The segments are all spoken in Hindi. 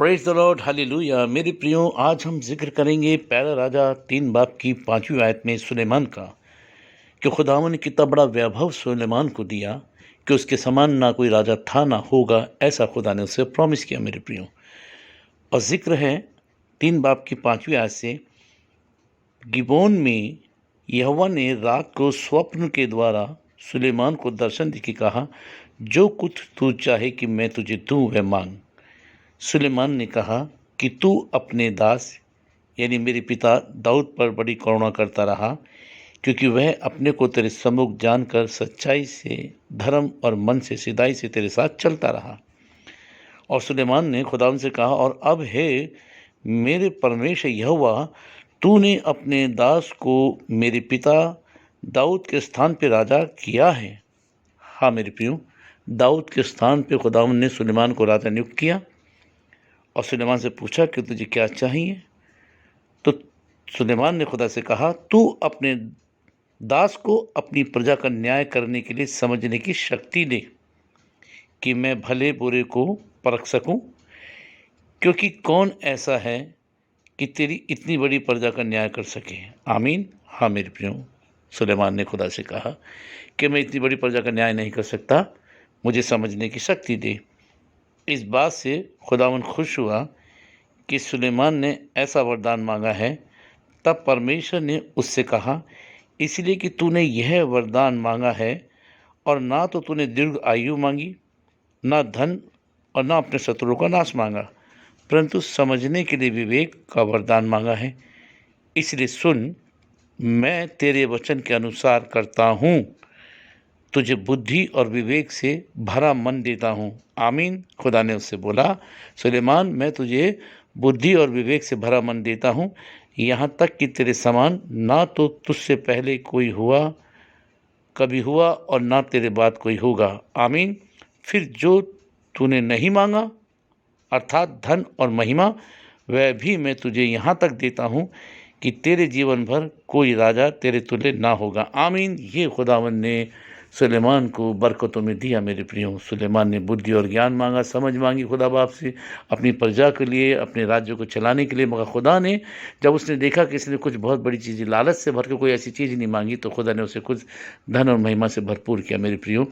Praise the Lord hallelujah. मेरे प्रियो, आज हम जिक्र करेंगे पहला राजा 3 बाब की 5वीं आयत में सुलेमान का, कि खुदावन ने कितना बड़ा वैभव सुलेमान को दिया कि उसके समान ना कोई राजा था ना होगा, ऐसा खुदा ने उसे प्रॉमिस किया मेरे प्रियो। और जिक्र है 3 बाब की 5वीं आयत से, गिबोन में यहोवा ने रात को स्वप्न के द्वारा सुलेमान को दर्शन दे के कहा, जो कुछ तू चाहे कि मैं तुझे दूं वह मांग। सुलेमान ने कहा कि तू अपने दास यानी मेरे पिता दाऊद पर बड़ी करुणा करता रहा, क्योंकि वह अपने को तेरे सम्मुख जानकर सच्चाई से, धर्म और मन से, सिधाई से तेरे साथ चलता रहा। और सुलेमान ने खुदावंद से कहा, और अब हे मेरे परमेश्वर यहोवा, तूने अपने दास को मेरे पिता दाऊद के स्थान पे राजा किया है। हाँ मेरे प्रियो, दाऊद के स्थान पे खुदावंद ने सुलेमान को राजा नियुक्त किया। और सुलेमान से पूछा कि तुझे क्या चाहिए। तो सुलेमान ने खुदा से कहा, तू अपने दास को अपनी प्रजा का न्याय करने के लिए समझने की शक्ति दे, कि मैं भले बुरे को परख सकूं, क्योंकि कौन ऐसा है कि तेरी इतनी बड़ी प्रजा का न्याय कर सके। आमीन। हाँ मेरे प्रियो, सुलेमान ने खुदा से कहा कि मैं इतनी बड़ी प्रजा का न्याय नहीं कर सकता, मुझे समझने की शक्ति दे। इस बात से खुदावन खुश हुआ कि सुलेमान ने ऐसा वरदान मांगा है। तब परमेश्वर ने उससे कहा, इसलिए कि तूने यह वरदान मांगा है, और ना तो तूने दीर्घ आयु मांगी, ना धन, और ना अपने शत्रुओं का नाश मांगा, परंतु समझने के लिए विवेक का वरदान मांगा है। इसलिए सुन, मैं तेरे वचन के अनुसार करता हूँ, तुझे बुद्धि और विवेक से भरा मन देता हूँ। आमीन। खुदा ने उससे बोला, सुलेमान, मैं तुझे बुद्धि और विवेक से भरा मन देता हूँ, यहाँ तक कि तेरे समान ना तो तुझसे पहले कोई कभी हुआ, और ना तेरे बाद कोई होगा। आमीन। फिर जो तूने नहीं मांगा, अर्थात धन और महिमा, वह भी मैं तुझे यहाँ तक देता हूँ कि तेरे जीवन भर कोई राजा तेरे तुल्य ना होगा। आमीन। ये खुदावन ने सुलेमान को बरकतों में दिया मेरे प्रियो। सुलेमान ने बुद्धि और ज्ञान मांगा, समझ मांगी खुदा बाप से अपनी प्रजा के लिए, अपने राज्य को चलाने के लिए। मगर खुदा ने जब उसने देखा कि इसने कुछ बहुत बड़ी चीज़ें लालच से भर के कोई ऐसी चीज़ नहीं मांगी, तो खुदा ने उसे कुछ धन और महिमा से भरपूर किया मेरे प्रियो।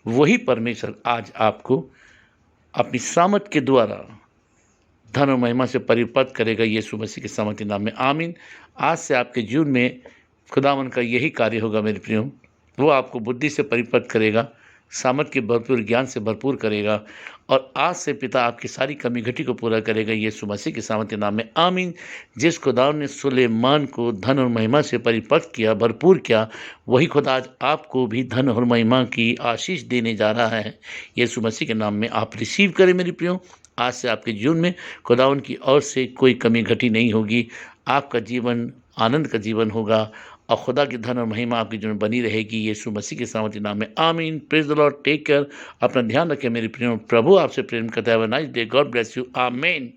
वही परमेश्वर आज आपको अपनी सामत के द्वारा धन और महिमा से परिपक्व करेगा, यीशु मसीह के सामर्थी नाम में। आमीन। आज से आपके जीवन में खुदावन का यही कार्य होगा मेरे प्रियो। वो आपको बुद्धि से परिपक्व करेगा, सामर्थ के भरपूर ज्ञान से भरपूर करेगा, और आज से पिता आपकी सारी कमी घटी को पूरा करेगा, यीशु मसीह के सामर्थी नाम में। आमीन। जिस खुदावन ने सुलेमान को धन और महिमा से परिपक्व किया, भरपूर किया, वही खुदा आज आपको भी धन और महिमा की आशीष देने जा रहा है, यीशु मसीह के नाम में। आप रिसीव करें मेरे प्रियो। आज से आपके जीवन में खुदावन की ओर से कोई कमी घटी नहीं होगी। आपका जीवन आनंद का जीवन होगा, और खुदा की धन और महिमा आपके जीवन में बनी रहेगी, यीशु मसीह के सामर्थी नाम में। आमीन। Praise the Lord. Take care. अपना ध्यान रखें मेरे प्रियो। प्रभु आपसे प्रेम करता है। Nice day. God bless you. आमीन।